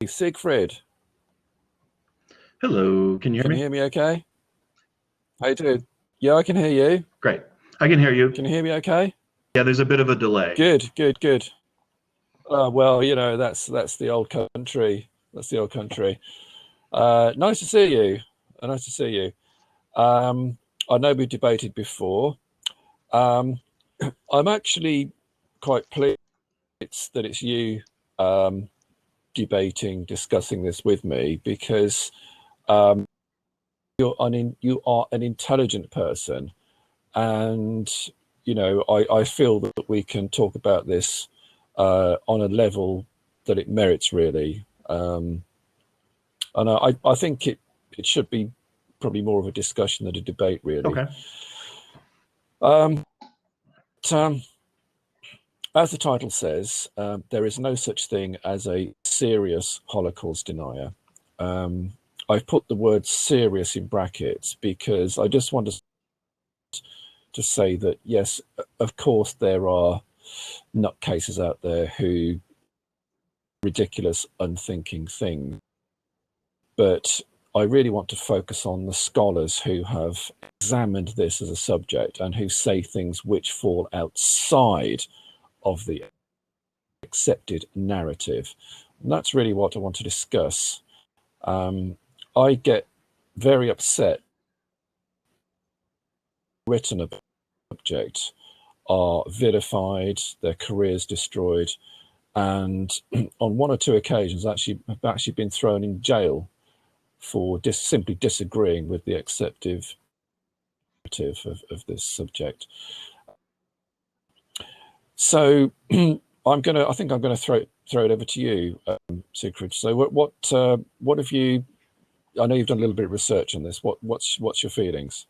Siegfried, Hello, can you hear can you me? hear me okay? How you doing? Yeah, I can hear you. Great. I can hear you. Can you hear me okay? Yeah, there's a bit of a delay. Good, good, good. Well, that's the old country. That's the old country. Nice to see you. Nice to see you. I know we debated before. Um, I'm actually quite pleased that it's you discussing this with me because um, you are an intelligent person, and I feel that we can talk about this on a level that it merits, really. And I think it should be probably more of a discussion than a debate, really. Okay. Um, but, as the title says, there is no such thing as a serious Holocaust denier. I've put the word serious in brackets because I just want to say that, yes, of course, there are nutcases out there who ridiculous, unthinking things. But I really want to focus on the scholars who have examined this as a subject and who say things which fall outside of the accepted narrative. And that's really what I want to discuss. I get very upset written about the subject are vilified, their careers destroyed, and on one or two occasions have actually been thrown in jail for simply disagreeing with the acceptive narrative of this subject. So I think I'm gonna throw it over to you, Sigrid. So what have you? I know you've done a little bit of research on this. What's your feelings?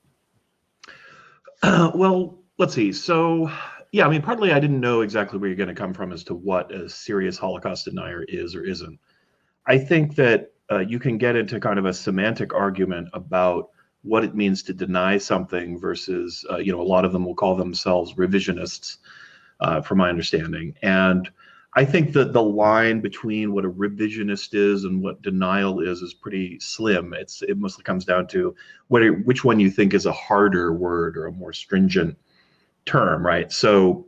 Well, let's see. So, yeah, I mean, partly I didn't know exactly where you're going to come from as to what a serious Holocaust denier is or isn't. I think that you can get into kind of a semantic argument about what it means to deny something versus, a lot of them will call themselves revisionists, from my understanding. And I think that the line between what a revisionist is and what denial is pretty slim. It mostly comes down to which one you think is a harder word or a more stringent term, right? So,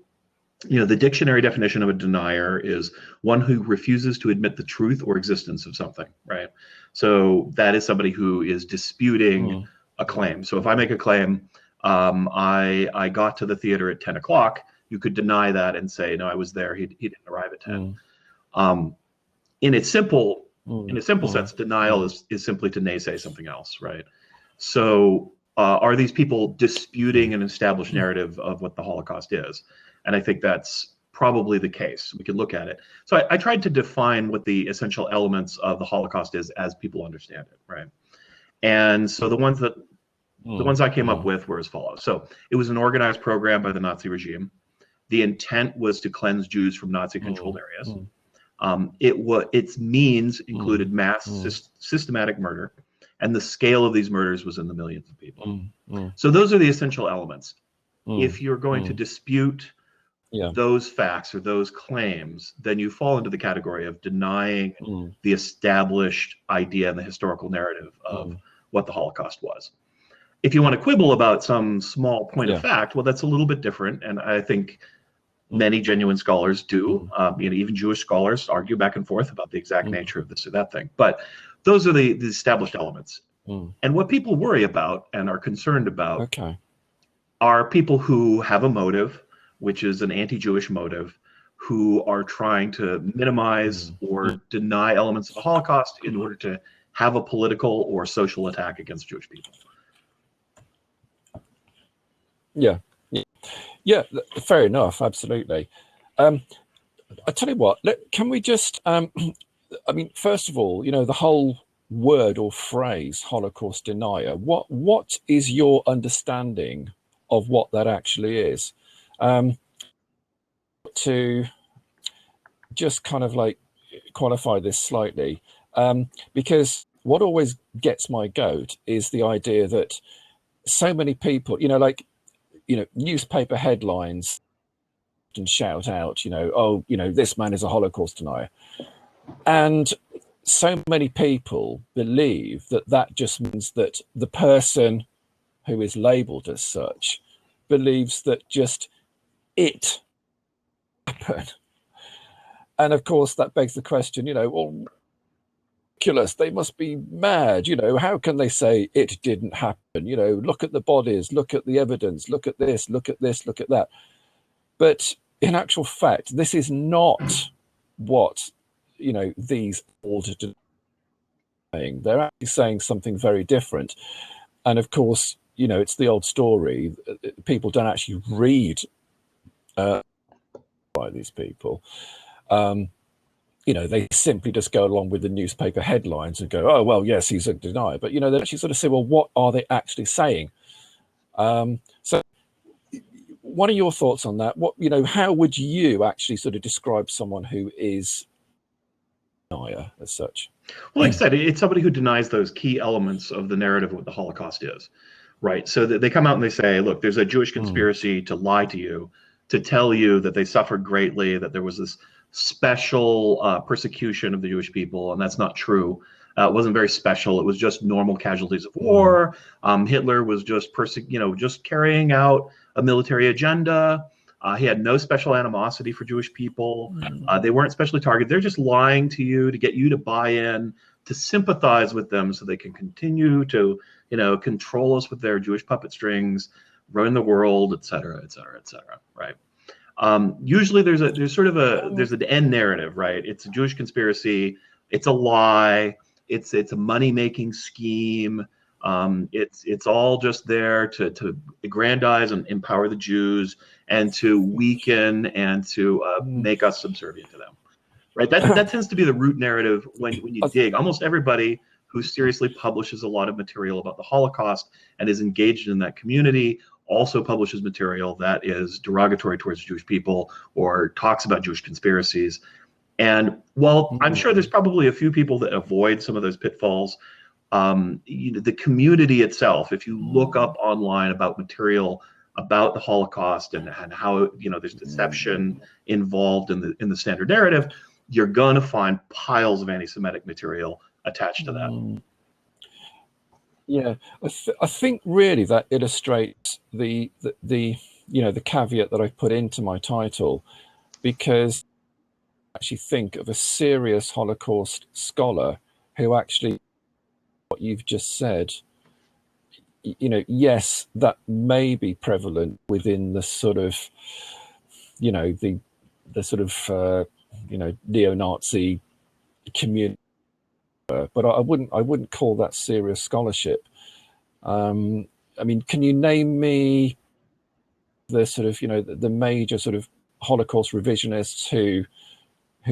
the dictionary definition of a denier is one who refuses to admit the truth or existence of something, right? So that is somebody who is disputing a claim. So if I make a claim, I got to the theater at 10 o'clock, you could deny that and say, no, I was there. He didn't arrive at 10. In its simple sense, denial is simply to naysay something else, right? So are these people disputing an established narrative of what the Holocaust is? And I think that's probably the case. We could look at it. So I tried to define what the essential elements of the Holocaust is as people understand it, right? And so the ones I came up with were as follows. So it was an organized program by the Nazi regime. The intent was to cleanse Jews from Nazi-controlled areas. Its means included mass systematic murder, and the scale of these murders was in the millions of people. So those are the essential elements. If you're going to dispute those facts or those claims, then you fall into the category of denying the established idea and the historical narrative of what the Holocaust was. If you want to quibble about some small point of fact, well, that's a little bit different. And I think many genuine scholars do. Even Jewish scholars argue back and forth about the exact nature of this or that thing. But those are the established elements. And what people worry about and are concerned about are people who have a motive, which is an anti-Jewish motive, who are trying to minimize or deny elements of the Holocaust in order to have a political or social attack against Jewish people. Yeah, fair enough. Absolutely. I tell you what, can we just, I mean, first of all, the whole word or phrase Holocaust denier, what is your understanding of what that actually is? To just kind of like qualify this slightly, because what always gets my goat is the idea that so many people, newspaper headlines and shout out, oh, this man is a Holocaust denier. And so many people believe that that just means that the person who is labeled as such believes that just it happened. And of course, that begs the question, well, ridiculous, they must be mad. How can they say it didn't happen? Look at the bodies, look at the evidence, look at this, look at this, look at that. But in actual fact, this is not what, these authors are saying. They're actually saying something very different. And of course, it's the old story. People don't actually read by these people. They simply just go along with the newspaper headlines and go, oh, well, yes, he's a denier. But, they actually sort of say, well, what are they actually saying? So what are your thoughts on that? How would you actually sort of describe someone who is a denier as such? Well, like I said, it's somebody who denies those key elements of the narrative of what the Holocaust is, right? So they come out and they say, look, there's a Jewish conspiracy to lie to you, to tell you that they suffered greatly, that there was this special persecution of the Jewish people, and that's not true. It wasn't very special. It was just normal casualties of war. Hitler was just just carrying out a military agenda. He had no special animosity for Jewish people. They weren't specially targeted. They're just lying to you to get you to buy in, to sympathize with them so they can continue to, control us with their Jewish puppet strings, run the world, et cetera, et cetera, et cetera, right? Usually there's an end narrative, right? It's a Jewish conspiracy. It's a lie. It's a money-making scheme. It's all just there to aggrandize and empower the Jews and to weaken and to make us subservient to them, right? That tends to be the root narrative when you dig. Almost everybody who seriously publishes a lot of material about the Holocaust and is engaged in that community also publishes material that is derogatory towards Jewish people or talks about Jewish conspiracies. And while I'm sure there's probably a few people that avoid some of those pitfalls, the community itself, if you look up online about material about the Holocaust and how there's deception involved in the standard narrative, you're going to find piles of anti-Semitic material attached to that. Yeah, I think really that illustrates the caveat that I put into my title, because I actually think of a serious Holocaust scholar who actually, what you've just said, yes, that may be prevalent within the sort of, the sort of, neo-Nazi community, but I wouldn't call that serious scholarship. I mean, can you name me the sort of, the major sort of Holocaust revisionists who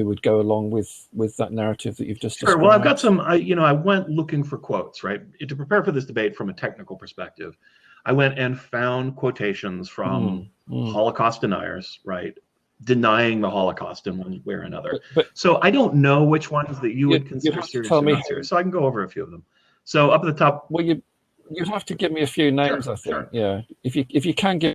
would go along with that narrative that you've just described? Sure. Well, I've got some, I went looking for quotes, right? To prepare for this debate from a technical perspective, I went and found quotations from Holocaust deniers, right? Denying the Holocaust in one way or another. But so I don't know which ones that you would consider serious or not serious. So I can go over a few of them. So up at the top. Well, you'd have to give me a few names, I think. Sure. Yeah. If you can give.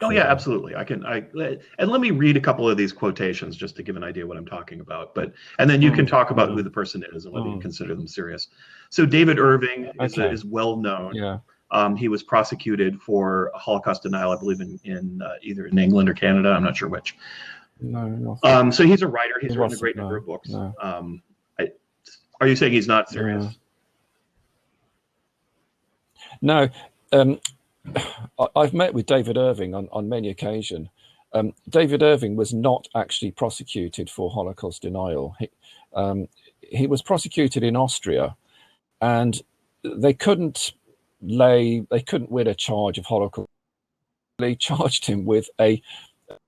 Oh yeah, absolutely. And let me read a couple of these quotations just to give an idea what I'm talking about. And then you can talk about who the person is and whether you consider them serious. So David Irving is well known. Yeah. He was prosecuted for Holocaust denial, I believe, in either in England or Canada. I'm not sure which. No. So he's a writer. He's written a great number of books. No. Are you saying he's not serious? No. I've met with David Irving on many occasions. David Irving was not actually prosecuted for Holocaust denial. He was prosecuted in Austria, and they couldn't win a charge of Holocaust. They charged him with a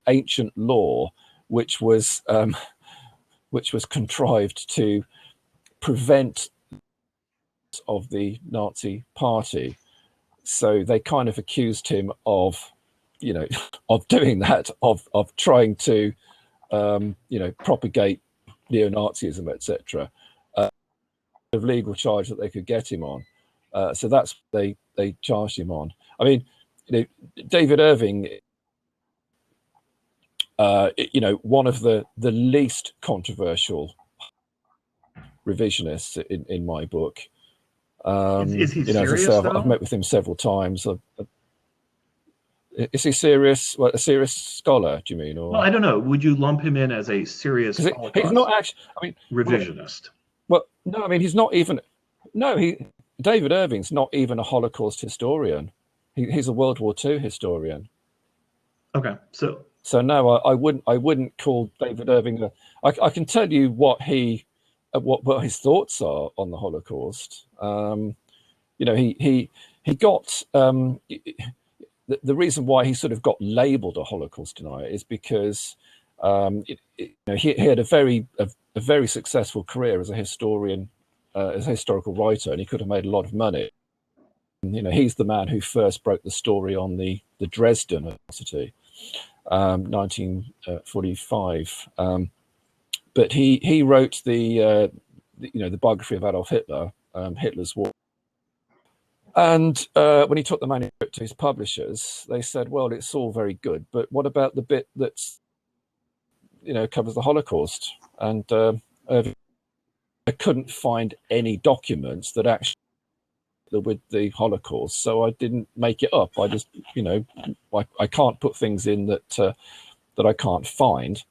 ancient law which was contrived to prevent of the Nazi party. So they kind of accused him of doing that, of trying to propagate neo-Nazism, etc. Of legal charge that they could get him on. So that's what they charged him on. I mean, David Irving, you know, one of the least controversial revisionists in my book. Is he you know, as I serious say, though? I've met with him several times. Is he serious? Well, a serious scholar, do you mean? Or Well, I don't know. Would you lump him in as a serious because he's not Holocaust actually. I mean, revisionist? well, no. I mean, he's not even. No, David Irving's not even a Holocaust historian. He's a World War II historian. Okay, so No, I wouldn't call David Irving. I can tell you what what his thoughts are on the Holocaust. You know, he got the reason why he sort of got labelled a Holocaust denier is because you know, he had a very successful career as a historian, as a historical writer, and he could have made a lot of money. You know, he's the man who first broke the story on the Dresden atrocity, 1945. But he wrote the you know, the biography of Adolf Hitler, Hitler's War. And when he took the manuscript to his publishers, they said, "Well, it's all very good, but what about the bit that's, you know, covers the Holocaust?" And I couldn't find any documents that actually with the Holocaust, so I didn't make it up. I just, you know, I can't put things in that that I can't find,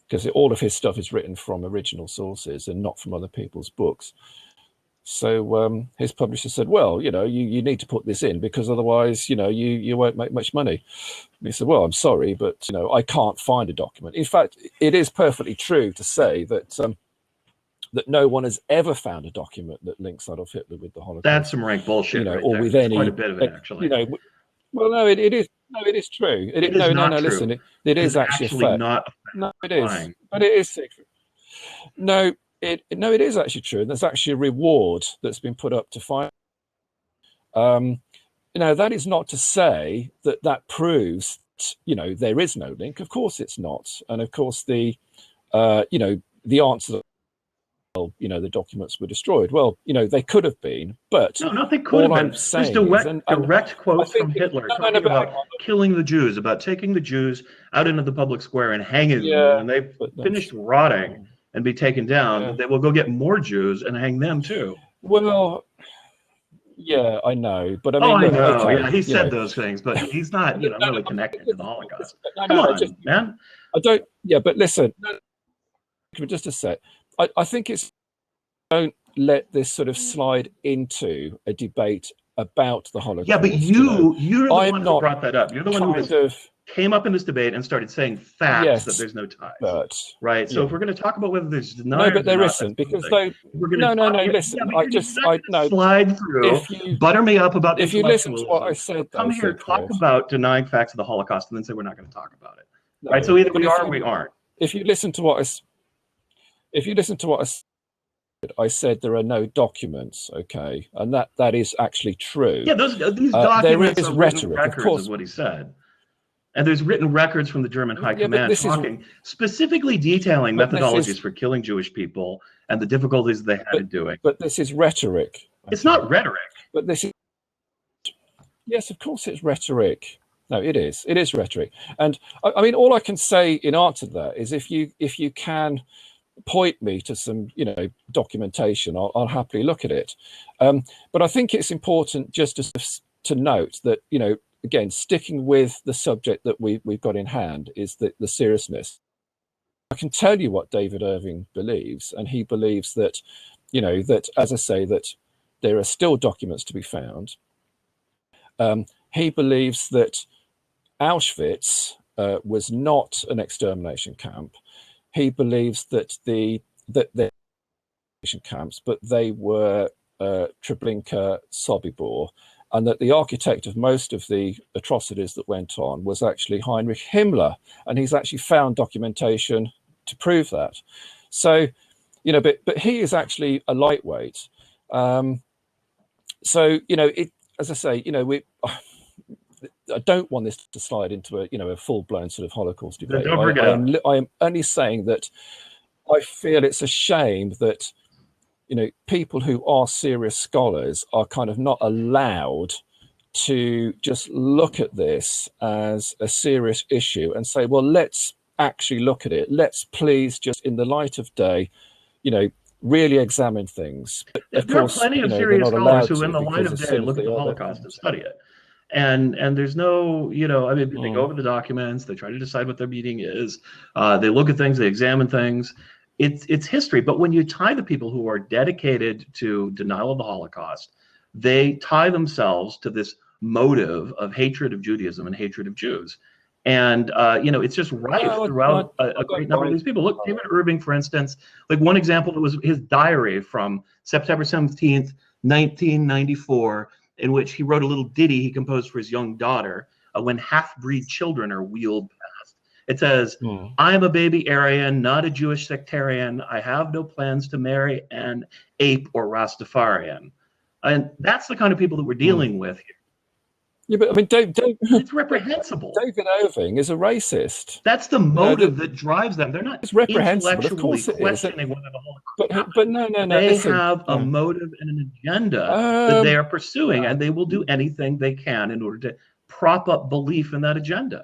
because all of his stuff is written from original sources and not from other people's books. So his publisher said, "Well, you know, you need to put this in, because otherwise, you know, you won't make much money." And he said, "Well, I'm sorry, but, you know, I can't find a document." In fact, it is perfectly true to say that that no one has ever found a document that links Adolf Hitler with the Holocaust. that's some rank bullshit, you know, right or there. with It's any, quite a bit of it, actually. You know, well, no, it is. No, it is true. It is no, not no. true. Listen, it is actually a fact. not. No, it is, lying. but it is secret. No, it is actually true. And there's actually a reward that's been put up to find. You know, that is not to say that that proves, you know, there is no link. Of course, it's not. And of course, the you know, the answer, well, you know, the documents were destroyed. Well, you know, they could have been, but No, they could have been. There's direct quotes from Hitler talking about killing the Jews, about taking the Jews out into the public square and hanging them. And when they've finished rotting and be taken down, they will go get more Jews and hang them too. Well, yeah, I know, but I mean, I look, know. okay, Yeah, he said those things, but he's not, you know, really connected to the Holocaust. No, Come on, man. I don't. Yeah, but listen, just a sec. I think it's, don't let this sort of slide into a debate about the Holocaust. Yeah, but you're the one who brought that up. You're the one who came up in this debate and started saying facts that there's no ties. Right. So if we're going to talk about whether there's deniers, no, but there isn't, because they. No. Listen, slide through. Butter me up about. If you listen to what I said, come here, talk about denying facts of the Holocaust, and then say we're not going to talk about it. Right. So either we are or we aren't. If you listen to what I said there are no documents, okay, and that is actually true. Yeah, these documents are written records, is what he said. And there's written records from the German High Command talking, specifically detailing methodologies for killing Jewish people and the difficulties they had in doing. But this is rhetoric. It's not rhetoric. But this is, yes, of course it's rhetoric. No, it is. It is rhetoric. And I mean, all I can say in answer to that is if you can point me to some, you know, documentation, I'll happily look at it. But I think it's important just to note that, you know, again, sticking with the subject that we've got in hand is the seriousness. I can tell you what David Irving believes, and he believes that, you know, that, as I say, that there are still documents to be found. He believes that Auschwitz was not an extermination camp. He believes that the camps, but they were Treblinka, Sobibor, and that the architect of most of the atrocities that went on was actually Heinrich Himmler, and he's actually found documentation to prove that. So, you know, but he is actually a lightweight. So, you know, as I say, you know, I don't want this to slide into a full-blown sort of Holocaust debate. I am only saying that I feel it's a shame that, you know, people who are serious scholars are kind of not allowed to just look at this as a serious issue and say, well, let's actually look at it. Let's please just, in the light of day, really examine things. But of there course, are plenty of they're serious not scholars allowed who, in to, the light because of as day, soon as look at they the are, they're Holocaust and study it. And there's no, I mean, they go over the documents, they try to decide what their meaning is, they look at things, they examine things. It's history. But when you tie the people who are dedicated to denial of the Holocaust, they tie themselves to this motive of hatred of Judaism and hatred of Jews. And it's just rife throughout a great number of these people. Look, David Irving, for instance, like one example, it was his diary from September 17th, 1994, in which he wrote a little ditty he composed for his young daughter when half-breed children are wheeled past. It says, I am a baby Aryan, not a Jewish sectarian. I have no plans to marry an ape or Rastafarian. And that's the kind of people that we're dealing with here. Yeah, but I mean, it's reprehensible. David Irving is a racist. That's the motive that drives them. They're not intellectually questioning whether the Holocaust happened. But no. They have a motive and an agenda that they are pursuing, and they will do anything they can in order to prop up belief in that agenda.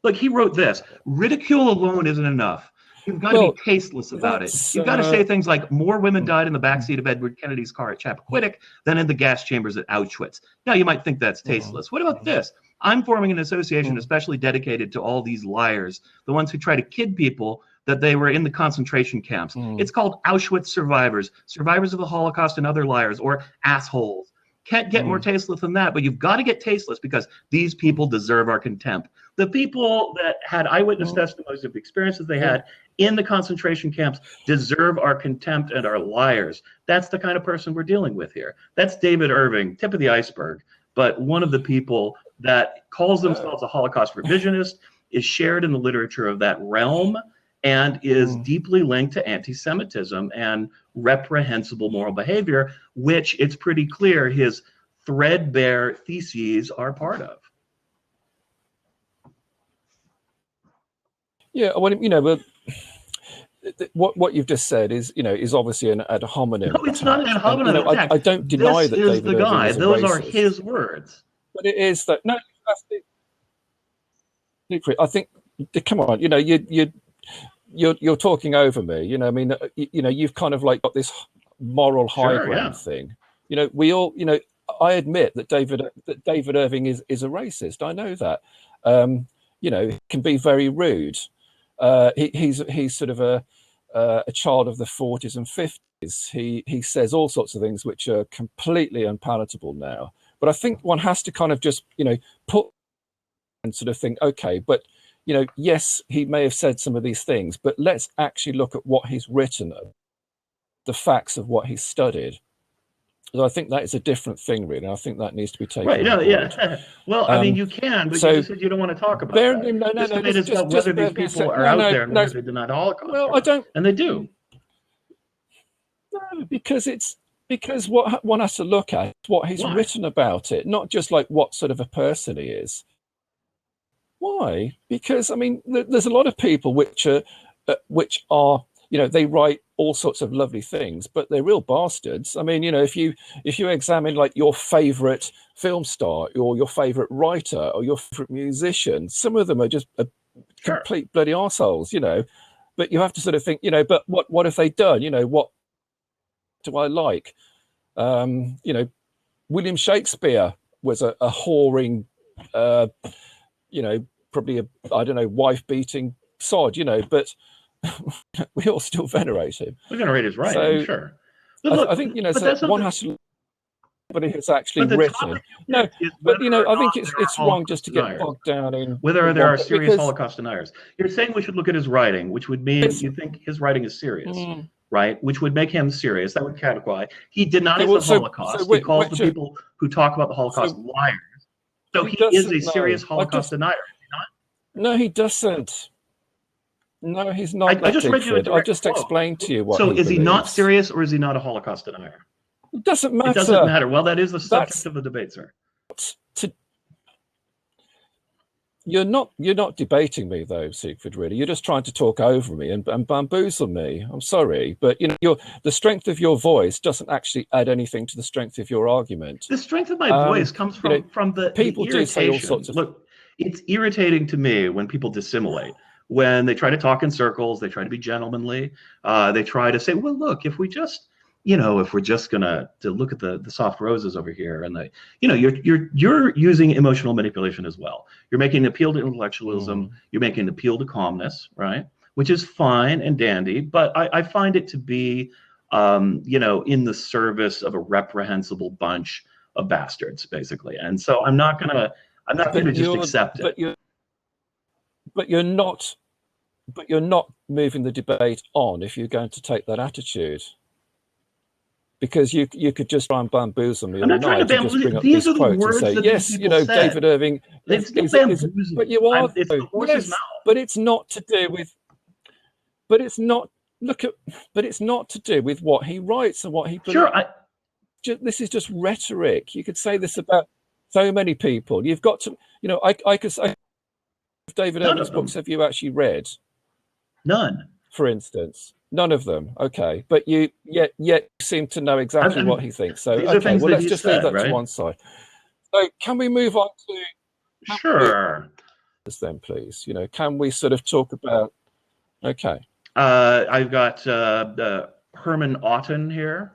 Look, he wrote this: ridicule alone isn't enough. You've got to be tasteless about it. You've got to say things like, more women died in the backseat of Edward Kennedy's car at Chappaquiddick than in the gas chambers at Auschwitz. Now, you might think that's tasteless. What about this? I'm forming an association especially dedicated to all these liars, the ones who try to kid people that they were in the concentration camps. It's called Auschwitz Survivors, Survivors of the Holocaust and Other Liars, or Assholes. Can't get more tasteless than that, but you've got to get tasteless because these people deserve our contempt. The people that had eyewitness testimonies of the experiences they had in the concentration camps deserve our contempt and are liars. That's the kind of person we're dealing with here. That's David Irving, tip of the iceberg, but one of the people that calls themselves a Holocaust revisionist, is shared in the literature of that realm, and is deeply linked to anti-Semitism and reprehensible moral behavior, which it's pretty clear his threadbare theses are part of. Yeah, well, what you've just said is, is obviously an ad hominem. No, it's not an ad hominem attack. I don't deny that David Irving guy. is a Those racist. are his words. But it is that no. I think, come on, you're talking over me. I mean, you've kind of like got this moral high ground thing. We all, I admit that David Irving is a racist. I know that. He can be very rude. He's sort of a child of the 40s and 50s. He says all sorts of things which are completely unpalatable now. But I think one has to kind of just, put and sort of think, okay, but yes, he may have said some of these things, but let's actually look at what he's written, the facts of what he's studied. So I think that is a different thing, really. I think that needs to be taken. Right? No, yeah. Well, I mean, you can, but you just said you don't want to talk about that. This debate is about whether these people are out there and whether they deny the Holocaust. Well, I don't, and they do. No, because what one has to look at is what he's written about it, not just like what sort of a person he is. Why? Because I mean, there's a lot of people which are, they write all sorts of lovely things, but they're real bastards. I mean, if you examine like your favorite film star or your favorite writer or your favorite musician, some of them are just complete bloody arseholes, But you have to sort of think, but what have they done? What do I like? William Shakespeare was a whoring, probably wife-beating sod, but we all still venerate him. We venerate his writing, so, sure. Look, I think, so one has to, but it's actually written. No, but I think it's wrong just to get bogged down in whether there are serious Holocaust deniers. You're saying we should look at his writing, which would mean you think his writing is serious, right? Which would make him serious. That would categorize. He denies the Holocaust. He calls the people who talk about the Holocaust liars. So he is a serious Holocaust denier, is he not? No, he doesn't. No, he's not. I just read you a direct just explained to you what. So is he not serious, or is he not a Holocaust denier? It doesn't matter. It doesn't matter. Well, that is the subject of the debate, sir. You're not debating me though, Siegfried. Really, you're just trying to talk over me and bamboozle me. I'm sorry, but the strength of your voice doesn't actually add anything to the strength of your argument. The strength of my voice comes from the people irritation. do say all sorts of. Look, it's irritating to me when people dissimulate. when they try to talk in circles, they try to be gentlemanly. They try to say, well, look, if we just, if we're just gonna to look at the soft roses over here, and you're using emotional manipulation as well. You're making an appeal to intellectualism. You're making an appeal to calmness, right? Which is fine and dandy, but I find it to be, in the service of a reprehensible bunch of bastards, basically. And so I'm not gonna just accept it. But you're not moving the debate on if you're going to take that attitude. Because you could just try and bamboozle me all night and just bring up these quotes and say, yes, David Irving is, but you are, it's the horse's mouth. But it's not to do with, but it's not to do with what he writes and what he believes. Sure, this is just rhetoric. You could say this about so many people. You've got to, I could say, David Irving's books have you actually read? None. For instance. None of them. Okay. But you yet seem to know exactly what he thinks. So okay, well, let's just leave that to one side. So can we move on to sure then, please? Can we sort of talk about I've got Herman Otten here.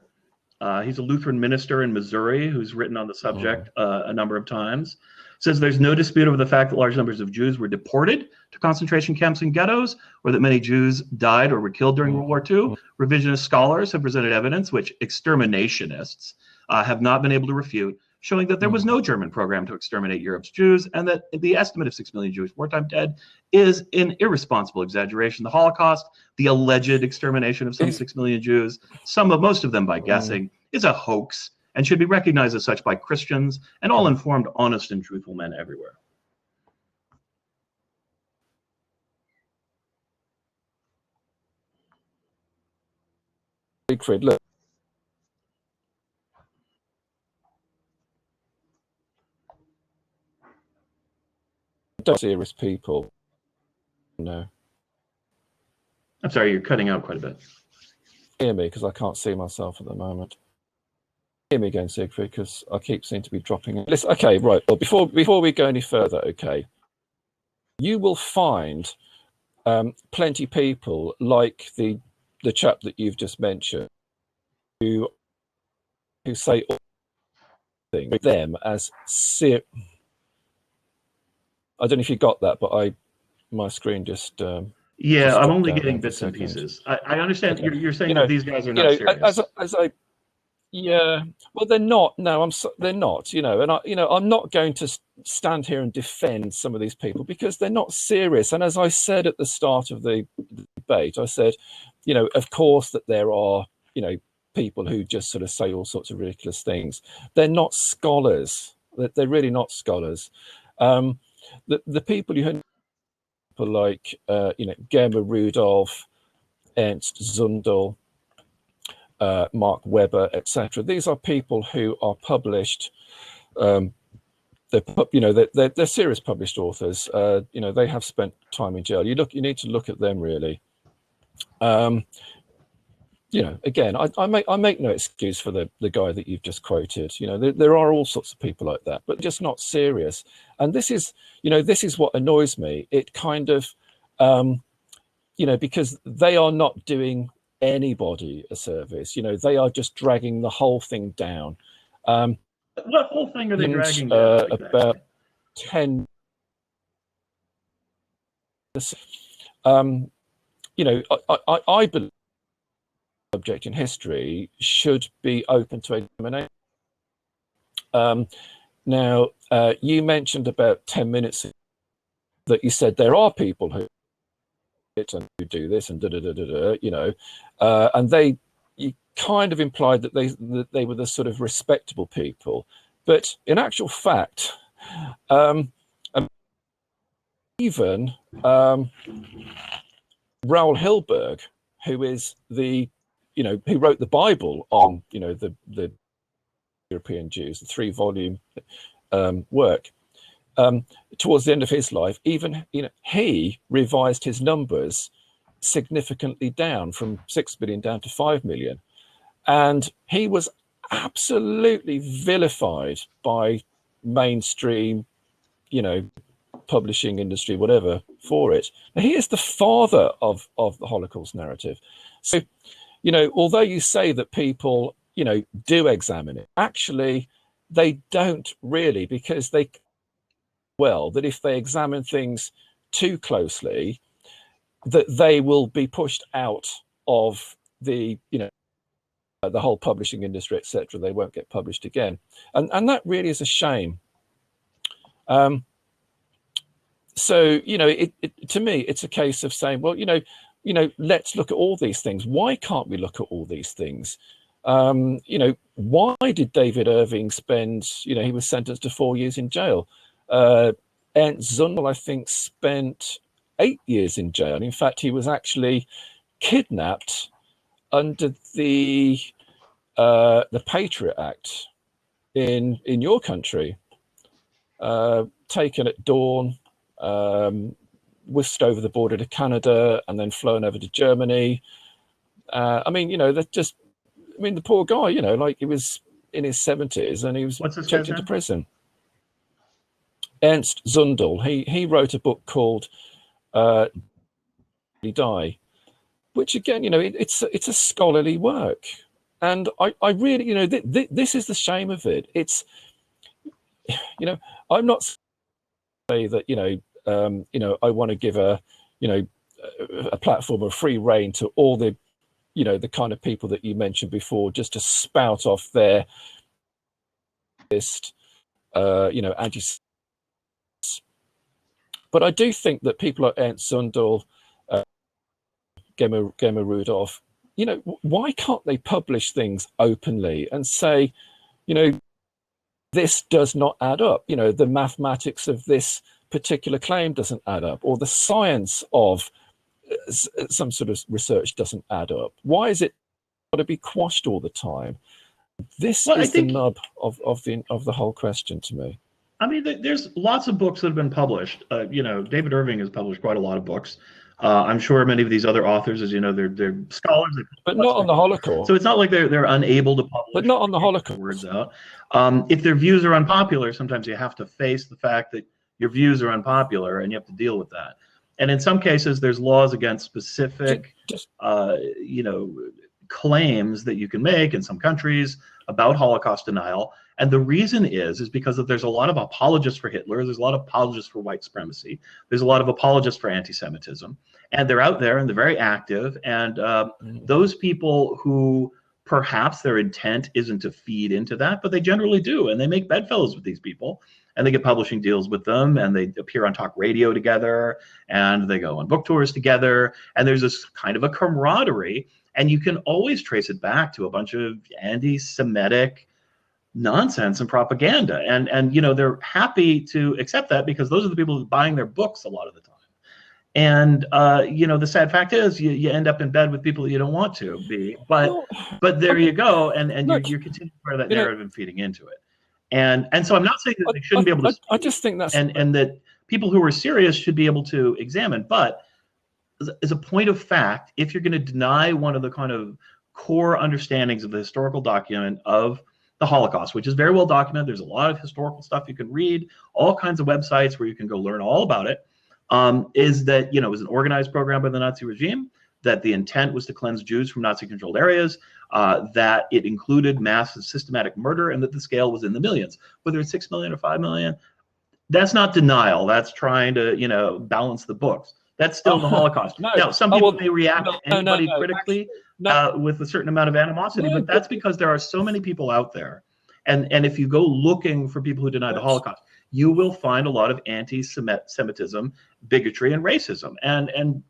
He's a Lutheran minister in Missouri who's written on the subject a number of times. Says there's no dispute over the fact that large numbers of Jews were deported to concentration camps and ghettos, or that many Jews died or were killed during World War II. Revisionist scholars have presented evidence which exterminationists have not been able to refute, showing that there was no German program to exterminate Europe's Jews, and that the estimate of 6 million Jewish wartime dead is an irresponsible exaggeration. The Holocaust, the alleged extermination of some 6 million Jews, most of them by guessing, is a hoax and should be recognized as such by Christians and all informed, honest, and truthful men everywhere. Siegfried, look. Serious people. No. I'm sorry, you're cutting out quite a bit. Hear me, because I can't see myself at the moment. Hear me again, Siegfried, because I keep seeming to be dropping. Listen, okay, right. Well, before we go any further, okay, you will find plenty people like the chap that you've just mentioned, who say all things them as I don't know if you got that, but my screen just yeah, I'm only getting bits and pieces. I understand. Okay. You're saying that these guys are not serious. Yeah, well, they're not. No, they're not. And I'm not going to stand here and defend some of these people because they're not serious. And as I said at the start of the debate, I said, of course that there are, people who just sort of say all sorts of ridiculous things. They're not scholars. They're really not scholars. The people you heard, people like Germa Rudolph, Ernst Zundel, Mark Webber, etc. These are people who are published. They're serious published authors. They have spent time in jail. You need to look at them really. Again, I make no excuse for the guy that you've just quoted. There are all sorts of people like that, but just not serious. And this is what annoys me. It kind of, because they are not doing anybody a service. They are just dragging the whole thing down. What whole thing are they dragging down? Exactly. About 10. I believe subject in history should be open to examination. Now, you mentioned about 10 minutes ago that you said there are people who do this and and you kind of implied that they were the sort of respectable people, but in actual fact, even Raoul Hilberg, who is who wrote the Bible on the European Jews, the 3-volume work. Towards the end of his life, even he revised his numbers significantly down from 6 million down to 5 million, and he was absolutely vilified by mainstream, publishing industry, whatever, for it. Now, he is the father of the Holocaust narrative. So, although you say that people, do examine it, actually, they don't really, because that if they examine things too closely, that they will be pushed out of the whole publishing industry, etc. They won't get published again, and that really is a shame. So to me, it's a case of saying, well, let's look at all these things. Why can't we look at all these things? Why did David Irving spend? He was sentenced to 4 years in jail. Ernst Zundel, I think, spent 8 years in jail. In fact, he was actually kidnapped under the Patriot Act in your country, taken at dawn, whisked over the border to Canada, and then flown over to Germany. The poor guy, he was in his 70s and he was checked into prison. Ernst Zundel, he wrote a book called Die, which again, it's a scholarly work. And I really, this is the shame of it. It's, I'm not saying that, I want to give a platform of free reign to all the, the kind of people that you mentioned before, just to spout off their anti. But I do think that people like Ernst Zundel, Gemma Rudolph, why can't they publish things openly and say, this does not add up. The mathematics of this particular claim doesn't add up, or the science of some sort of research doesn't add up. Why is it got to be quashed all the time? This is the nub of the whole question to me. I mean, there's lots of books that have been published. David Irving has published quite a lot of books. I'm sure many of these other authors, as you know, they're scholars, but not on the Holocaust. So it's not like they're unable to publish, but not on the Holocaust. Words out. If their views are unpopular, sometimes you have to face the fact that your views are unpopular, and you have to deal with that. And in some cases, there's laws against specific, claims that you can make in some countries about Holocaust denial. And the reason is because there's a lot of apologists for Hitler, there's a lot of apologists for white supremacy, there's a lot of apologists for anti-Semitism, and they're out there and they're very active. And those people who perhaps their intent isn't to feed into that, but they generally do, and they make bedfellows with these people, and they get publishing deals with them, and they appear on talk radio together, and they go on book tours together, and there's this kind of a camaraderie, and you can always trace it back to a bunch of anti-Semitic nonsense and propaganda, and they're happy to accept that because those are the people buying their books a lot of the time. And the sad fact is you end up in bed with people that you don't want to be, but there you go, and you're continuing part of that narrative and feeding into it. And so I'm not saying that they shouldn't be able to. I just think that's and that people who are serious should be able to examine, but as a point of fact, if you're going to deny one of the kind of core understandings of the historical document of the Holocaust, which is very well documented, there's a lot of historical stuff you can read, all kinds of websites where you can go learn all about it, is that it was an organized program by the Nazi regime, that the intent was to cleanse Jews from Nazi-controlled areas, that it included massive systematic murder, and that the scale was in the millions. Whether it's 6 million or 5 million, that's not denial. That's trying to balance the books. That's still the Holocaust. No. Now, some people may react to anybody critically with a certain amount of animosity, but that's because there are so many people out there. And if you go looking for people who deny the Holocaust, you will find a lot of anti-Semitism, bigotry, and racism. And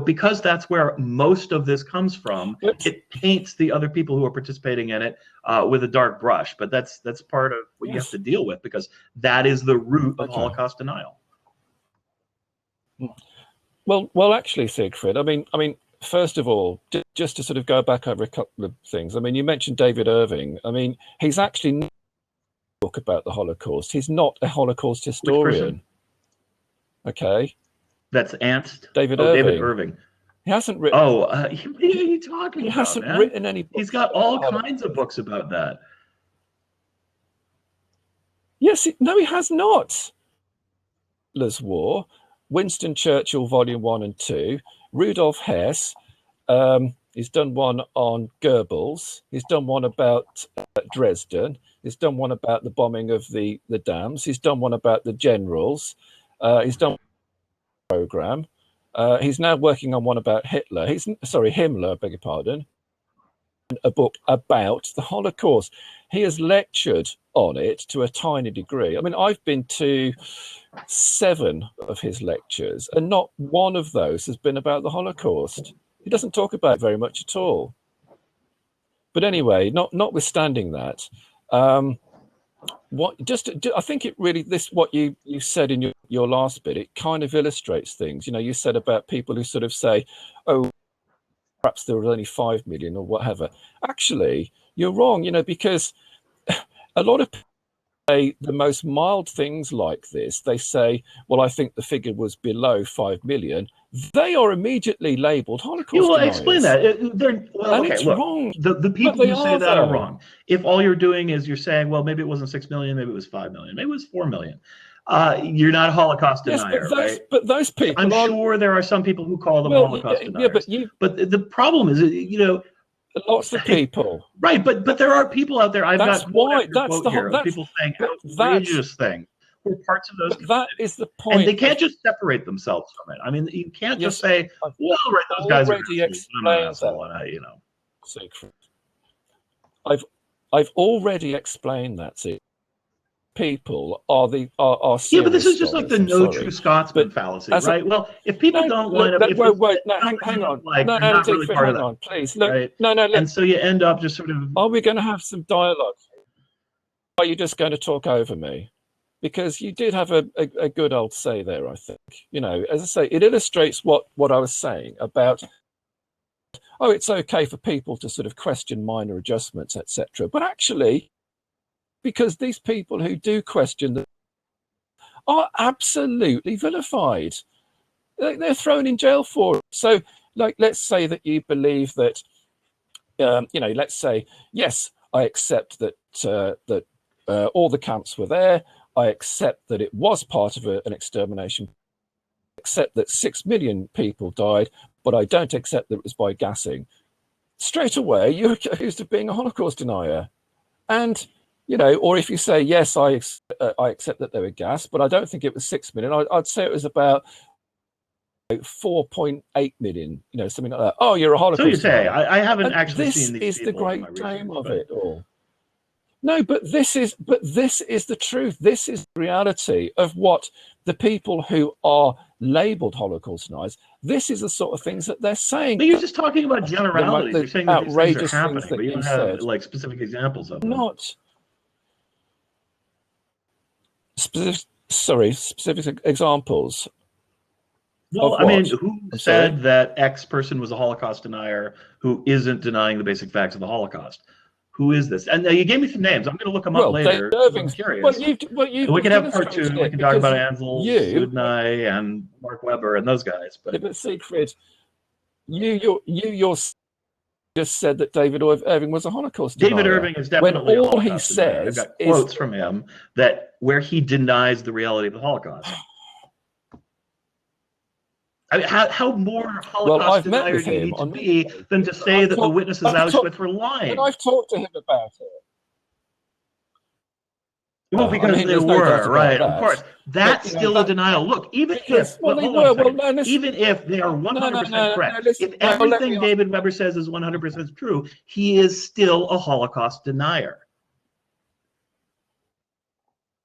because that's where most of this comes from, it paints the other people who are participating in it with a dark brush. But that's part of what you have to deal with, because that is the root of Holocaust denial. Well, actually, Siegfried, I mean, first of all, just to sort of go back over a couple of things. I mean, you mentioned David Irving. I mean, he's actually not a book about the Holocaust. He's not a Holocaust historian. Okay. That's David Irving. David Irving. He hasn't written. Oh, what are you talking about? He hasn't man? written any books. He's got all kinds of books about that. Yes, no, he has not. Hitler's War Winston Churchill, Volume 1 and 2. Rudolf Hess, he's done one on Goebbels. He's done one about Dresden. He's done one about the bombing of the dams. He's done one about the generals. He's done a program. He's now working on one about Hitler. Himmler, beg your pardon. A book about the Holocaust. He has lectured on it to a tiny degree. I mean, I've been to 7 of his lectures, and not one of those has been about the Holocaust. He doesn't talk about it very much at all. But anyway, notwithstanding that, I think it really, what you said in your last bit, it kind of illustrates things. You said about people who sort of say, oh, perhaps there was only 5 million or whatever. Actually, you're wrong, because a lot of people say the most mild things like this. They say, well, I think the figure was below 5 million. They are immediately labeled Holocaust deniers. Well, explain that. It's wrong. The people who say that are wrong. If all you're doing is you're saying, well, maybe it wasn't 6 million, maybe it was 5 million, maybe it was 4 million. You're not a Holocaust denier, right? But those people, I'm sure there are some people who call them Holocaust deniers. But the problem is, lots of people, right? But there are people out there. That's the whole. People saying outrageous things. Where parts of those. That is the point, and they can't just separate themselves from it. I mean, you can't just say, "Well, right, those guys are secret." I've already explained that to people are but this is just like the true Scotsman fallacy, right? Well, if people don't line up, hang on, please. And so you end up just sort of. Are we going to have some dialogue? Are you just going to talk over me? Because you did have a good old say there, I think. As I say, it illustrates what I was saying about, it's okay for people to sort of question minor adjustments, etc. But actually, because these people who do question them are absolutely vilified. They're thrown in jail for it. So, let's say that you believe that, let's say, yes, I accept that all the camps were there. I accept that it was part of an extermination. I accept that 6 million people died, but I don't accept that it was by gassing. Straight away, you're accused of being a Holocaust denier. And, or if you say, yes, I accept that they were gassed, but I don't think it was 6 million. I'd say it was about 4.8 million, something like that. Oh, you're a Holocaust denier. So you say, I haven't actually seen these people. This is the great shame of it all. No, but this is the truth. This is the reality of what the people who are labeled Holocaust deniers, this is the sort of things that they're saying. But you're just talking about generalities. You're saying that these things are happening, but you don't have specific examples of them. Not specific examples. Well, I mean, who said that X person was a Holocaust denier who isn't denying the basic facts of the Holocaust? Who is this? And you gave me some names. I'm going to look them up later. I'm curious. We can have part 2. We can talk about Ansel, Sudnai, and Mark Webber and those guys. But Siegfried, you just said that David Irving was a Holocaust denier. David Irving is definitely when all he says I've got quotes from him where he denies the reality of the Holocaust. I mean, how more Holocaust denier do you need to be than to say that the witnesses at Auschwitz were lying? And I've talked to him about it. Well, because they were, right? Of course. That's still a denial. Look, even if even if they are 100% correct, if everything David Webber says is 100% true, he is still a Holocaust denier.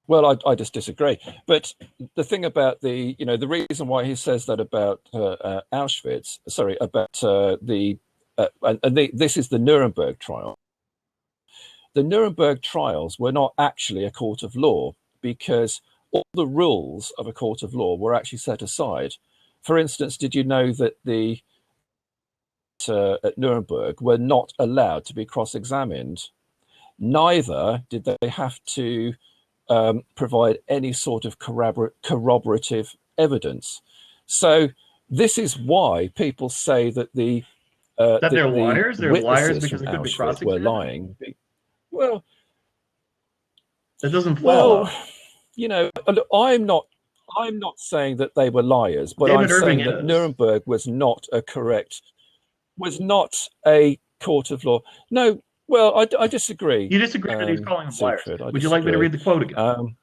Well, I just disagree. But the thing about the reason why he says that about Auschwitz, this is the Nuremberg trial. The Nuremberg trials were not actually a court of law because all the rules of a court of law were actually set aside. For instance, did you know that at Nuremberg were not allowed to be cross-examined? Neither did they have to provide any sort of corroborative evidence. So this is why people say that they're liars. They're liars because they could be cross-examined. Were lying. Well, that doesn't follow. Well, I'm not I'm not saying that they were liars, but David I'm Irving saying that is. Nuremberg was not a court of law. No, well, I disagree. You disagree that he's calling them liars. Siegfried, Would you like me to read the quote again?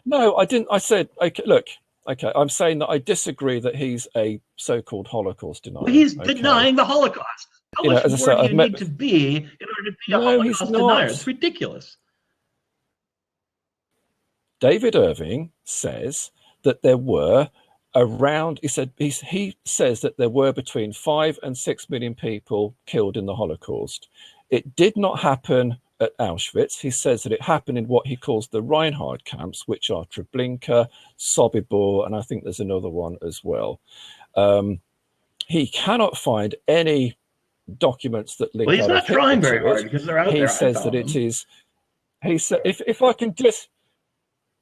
No, I didn't. I said, okay, look, okay, I'm saying that I disagree that he's a so-called Holocaust denier. Well, he's denying the Holocaust. How much more do you need to be in order to be a Holocaust denier? It's ridiculous. David Irving says that there were around, he says that there were between 5 and 6 million people killed in the Holocaust. It did not happen at Auschwitz. He says that it happened in what he calls the Reinhard camps, which are Treblinka, Sobibor, and I think there's another one as well. He cannot find any documents that link. Well, he's not trying very hard because they're out there. He says that it is. He said, if I can just.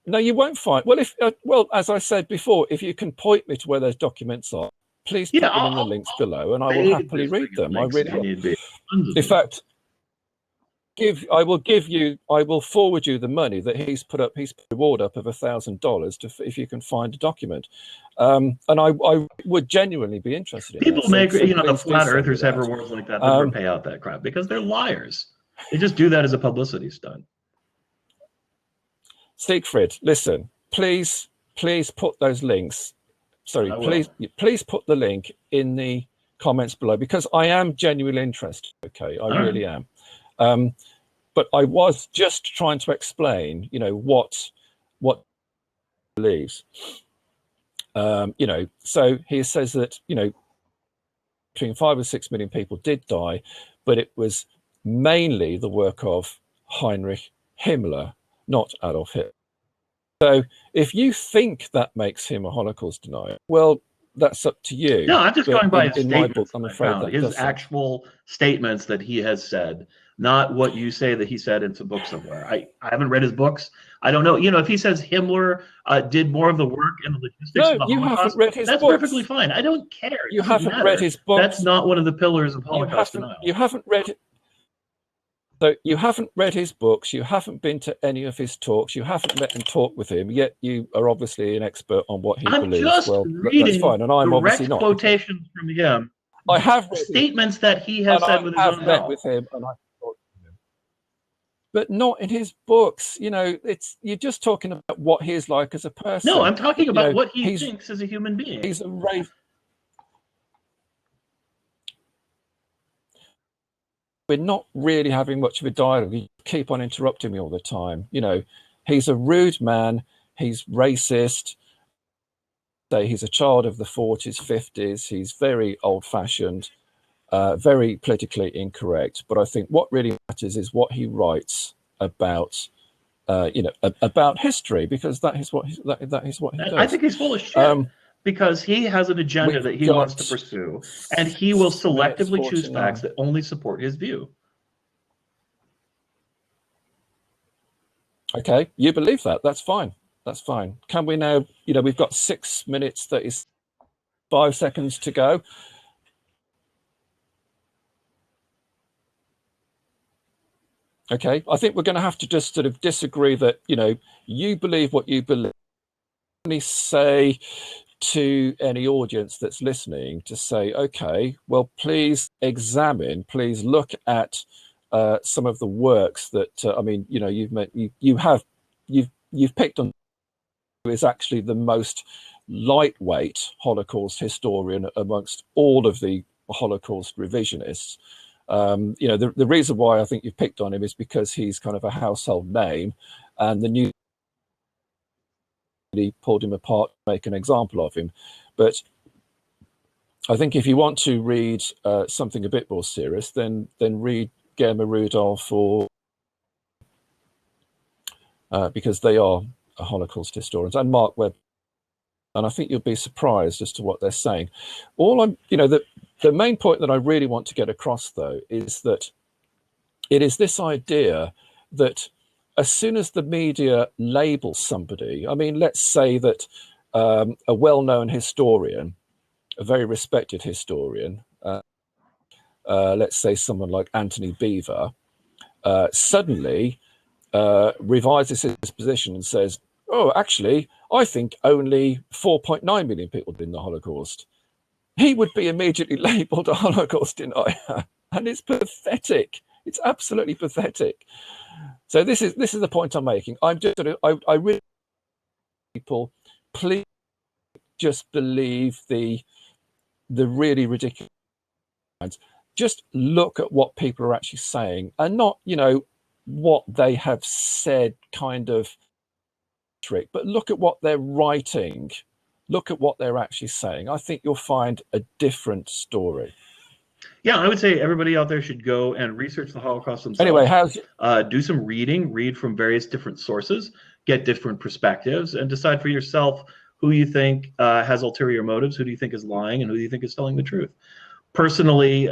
No, you won't find. Well, well, as I said before, if you can point me to where those documents are, please put them in the links below, and I will happily read them. I really. In fact, I will forward you the money that he's put reward up of $1,000 if you can find a document. And I would genuinely be interested in people that. the flat earthers have rewards like that. They never pay out that crap because they're liars. They just do that as a publicity stunt. Siegfried, listen, please put those links. Sorry, please put the link in the comments below because I am genuinely interested. Okay, I really am. But I was just trying to explain, what he believes. So he says that, between 5 and 6 million people did die, but it was mainly the work of Heinrich Himmler, not Adolf Hitler. So if you think that makes him a Holocaust denier, well, that's up to you. No, I'm just going by his statements. In my book, I'm afraid that his actual statements that he has said, not what you say that he said in some book somewhere. I haven't read his books. I don't know. If he says Himmler did more of the work in the logistics of the Holocaust, haven't read his that's books. Perfectly fine. I don't care. You haven't read his books. That's not one of the pillars of Holocaust denial. You haven't read. So you haven't read his books, you haven't been to any of his talks, you haven't met and talked with him, yet you are obviously an expert on what he believes. Just well, reading that's fine, and I'm obviously not. Quotations from him. I have read statements that he has said with his own mouth. I have met with him, and I've talked to him, but not in his books. You're just talking about what he is like as a person. No, I'm talking about what he thinks as a human being. He's a race. We're not really having much of a dialogue. You keep on interrupting me all the time. He's a rude man. He's racist. He's a child of the 40s, 50s. He's very old-fashioned, very politically incorrect. But I think what really matters is what he writes about, about history, because that is what he does. I think he's full of shit. Because he has an agenda that he wants to pursue, and he will selectively choose facts that only support his view. Okay, you believe that. That's fine. That's fine. Can we now, we've got 6 minutes, 35 seconds to go. Okay, I think we're going to have to just sort of disagree that, you believe what you believe. Let me say to any audience that's listening to say, okay, well, please look at some of the works that you've picked on, who is actually the most lightweight Holocaust historian amongst all of the Holocaust revisionists. The reason why I think you've picked on him is because he's kind of a household name, and the news pulled him apart to make an example of him. But I think if you want to read something a bit more serious, then read Germa Rudolph or because they are Holocaust historians, and Mark Webb. And I think you'll be surprised as to what they're saying. The main point that I really want to get across, though, is that it is this idea that as soon as the media labels somebody, let's say that a well-known historian, a very respected historian, let's say someone like Anthony Beaver, suddenly revises his position and says, oh, actually, I think only 4.9 million people did in the Holocaust. He would be immediately labeled a Holocaust denier. And it's pathetic. It's absolutely pathetic. So this is the point I'm making. I'm just I really people, please just believe the really ridiculous. Just look at what people are actually saying, and not, you know, what they have said kind of trick, but look at what they're writing. Look at what they're actually saying. I think you'll find a different story. Yeah, I would say everybody out there should go and research the Holocaust themselves. Anyway, do some reading, read from various different sources, get different perspectives, and decide for yourself who you think has ulterior motives, who do you think is lying, and who do you think is telling the truth. Personally,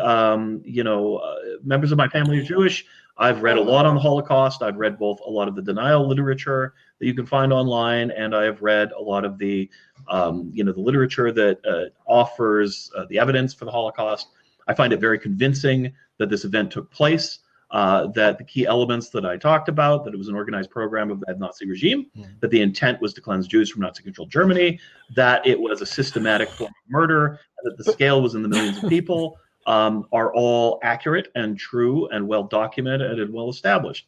members of my family are Jewish. I've read a lot on the Holocaust. I've read both a lot of the denial literature that you can find online, and I have read a lot of the, the literature that offers the evidence for the Holocaust. I find it very convincing that this event took place, that the key elements that I talked about, that it was an organized program of the Nazi regime, that the intent was to cleanse Jews from Nazi-controlled Germany, that it was a systematic form of murder, that the scale was in the millions of people, are all accurate and true and well documented and well established.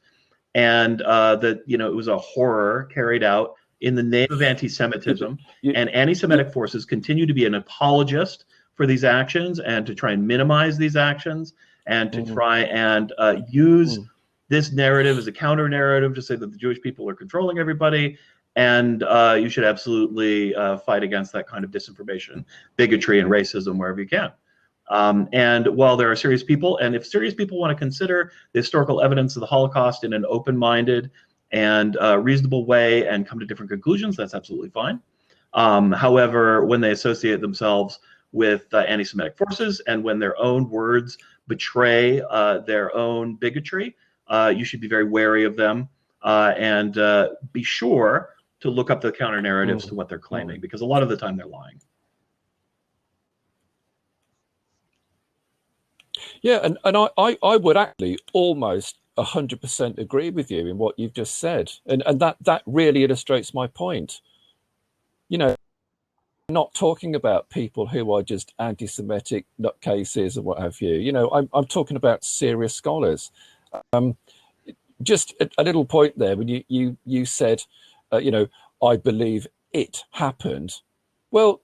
And that, it was a horror carried out in the name of anti-Semitism, and anti-Semitic forces continue to be an apologist for these actions and to try and minimize these actions and to try and use this narrative as a counter narrative to say that the Jewish people are controlling everybody. And you should absolutely fight against that kind of disinformation, bigotry, and racism wherever you can. And while there are serious people, and if serious people want to consider the historical evidence of the Holocaust in an open-minded and reasonable way and come to different conclusions, that's absolutely fine. However, when they associate themselves with anti-Semitic forces, and when their own words betray their own bigotry, you should be very wary of them, and be sure to look up the counter narratives to what they're claiming, because a lot of the time they're lying. Yeah, and I would actually almost 100% agree with you in what you've just said, and that really illustrates my point. Not talking about people who are just anti-Semitic nutcases or what have you. I'm talking about serious scholars. Just a little point there when you said, I believe it happened. Well,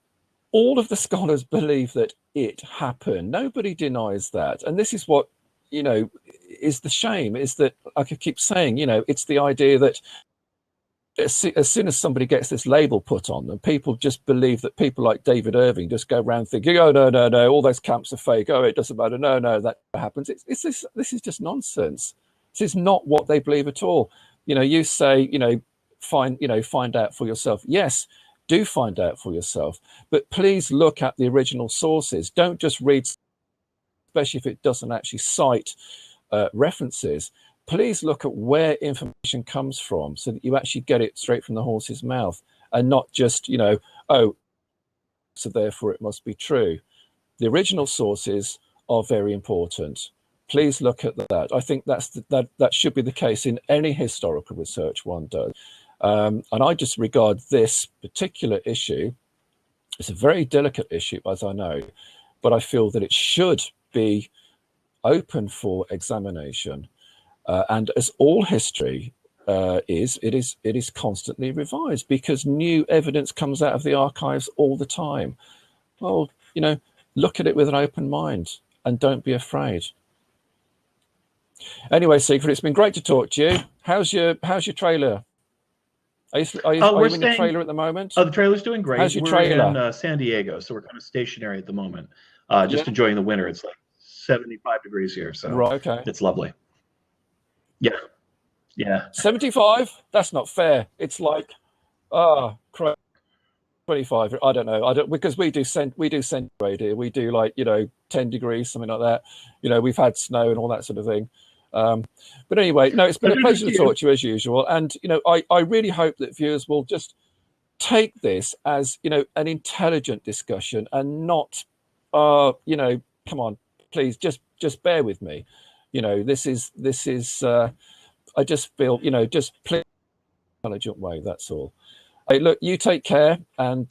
all of the scholars believe that it happened. Nobody denies that, and this is what is the shame, is that, like I keep saying, it's the idea that as soon as somebody gets this label put on them, people just believe that people like David Irving just go around thinking, oh, no, all those camps are fake. Oh, it doesn't matter. No, that happens. This is just nonsense. This is not what they believe at all. You say, find out for yourself. Yes, do find out for yourself. But please look at the original sources. Don't just read, especially if it doesn't actually cite references. Please look at where information comes from so that you actually get it straight from the horse's mouth, and not just, oh, so therefore it must be true. The original sources are very important. Please look at that. I think that should be the case in any historical research one does. And I just regard this particular issue, it's a very delicate issue, as I know, but I feel that it should be open for examination. And as all history it is constantly revised, because new evidence comes out of the archives all the time. Well, look at it with an open mind and don't be afraid. Anyway, Siegfried, it's been great to talk to you. How's your trailer? Are you in the trailer at the moment? Oh, the trailer's doing great. How's your trailer? We're in San Diego, so we're kind of stationary at the moment. Just enjoying the winter. It's like 75 degrees here, so right, okay. It's lovely. Yeah. 75? That's not fair. It's like, 25. I don't know. Because we do centigrade here. We do like 10 degrees, something like that. We've had snow and all that sort of thing. But anyway, no, it's been a pleasure to talk to you as usual. And I really hope that viewers will just take this as an intelligent discussion, and not come on, please just bear with me. This is I just feel just please intelligent way. That's all. Hey, look, you take care, and